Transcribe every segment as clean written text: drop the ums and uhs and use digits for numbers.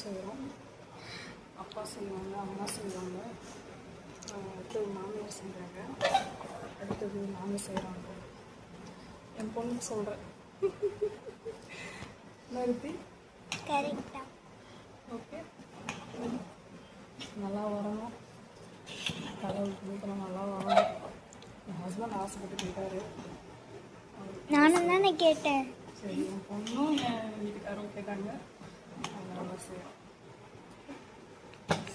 செய்கிறோம். அப்பா செய்வாங்க, அம்மா செய்வாங்க, அடுத்தது மாமியார் செய்கிறாங்க, அடுத்தது நாங்கள் செய்கிறாங்க. என் பொண்ணுக்கு சொல்கிறேன். நிறுத்தி கரெக்டாக. ஓகே, நல்லா வரணும். கடவுள் கொடுக்கணும், நல்லா வரணும். என் ஹஸ்பண்ட் ஆசைப்பட்டு கேட்டார். நானும் தானே கேட்டேன். சரி, என் பொண்ணும் என் வீட்டுக்காரும் கேட்டாங்க. நல்லா செய்யணும்.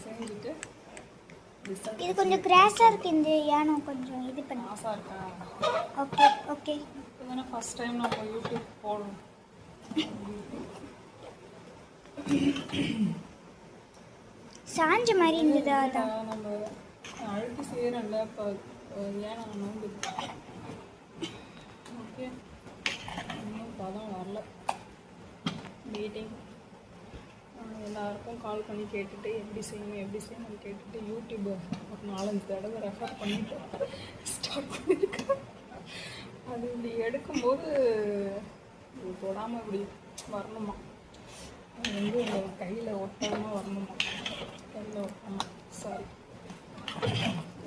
செஞ்சுட்டு இது கொஞ்சம் கிராஸாக இருக்குது. இந்த யானம் கொஞ்சம் இது பண்ணி. ஆசா இருக்கா? Okay okay. இப்போ தானே ஃபஸ்ட் டைம் நம்ம யூடியூப் போடணும். சாஞ்ச மாதிரி இருந்தது. அதான் நம்ம அழுத்தி செய்கிறோம்ல. இப்போ ஏன் நான் நோம்பு. ஓகே, இன்னும் பதம் வரல. மீட்டிங் எல்லாருக்கும் கால் பண்ணி கேட்டுட்டு எப்படி செய்யணும் கேட்டுட்டு யூடியூப் ஒரு 4-5 தடவை ரெஃபர் பண்ணிட்டு ஸ்டார்ட் பண்ணியிருக்கேன். அது இப்படி எடுக்கும்போது தொடாமல் இப்படி வரணுமா, அது வந்து கையில் ஒட்டாமல் வரணுமா, கையில் ஒட்டாமல். சாரி,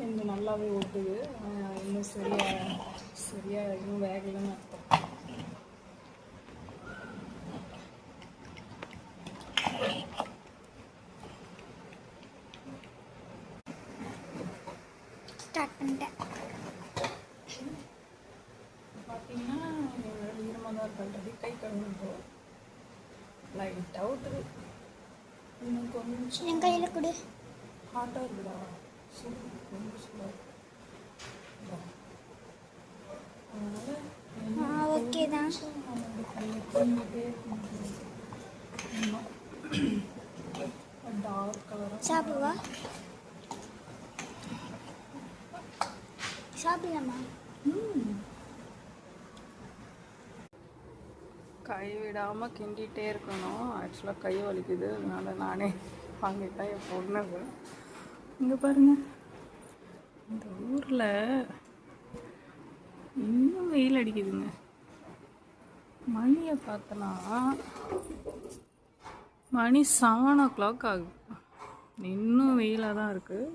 இன்னும் நல்லாவே ஒட்டுது. இன்னும் சரியாக இன்னும் வேகலைன்னு அர்த்தம். ஸ்டார்ட் பண்ணிட்டேன். பார்த்தீங்கன்னா ஈரமாக தான் இருக்கிறது. கை கழுவுனப்போ லைட் அவுட்டு. இன்னும் கொஞ்சம் என் கையில் கொடு. ஹாட்டாக இருக்குதா? ரொம்ப சூடாக. அதனால் ஓகே தான். டார்க் கலராக சாப்பிடுவா? சாப்பிடலாமா? கை விடாமல் கிண்டிகிட்டே இருக்கணும். ஆக்சுவலாக கை வலிக்குது, அதனால் நானே வாங்கிட்டேன். என் பொண்ணுக்கு இங்கே பாருங்கள், இந்த ஊரில் இன்னும் வெயில் அடிக்குதுங்க. மணியை பார்த்தனா மணி 7 ஆகுது. இன்னும் வெயிலாக தான் இருக்குது.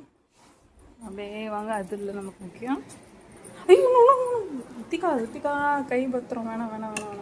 அப்படியே வாங்க, அது இல்லை நமக்கு முக்கியம். ஐயோ, ஊற்றிக்கா கை பத்திரம். வேணாம்.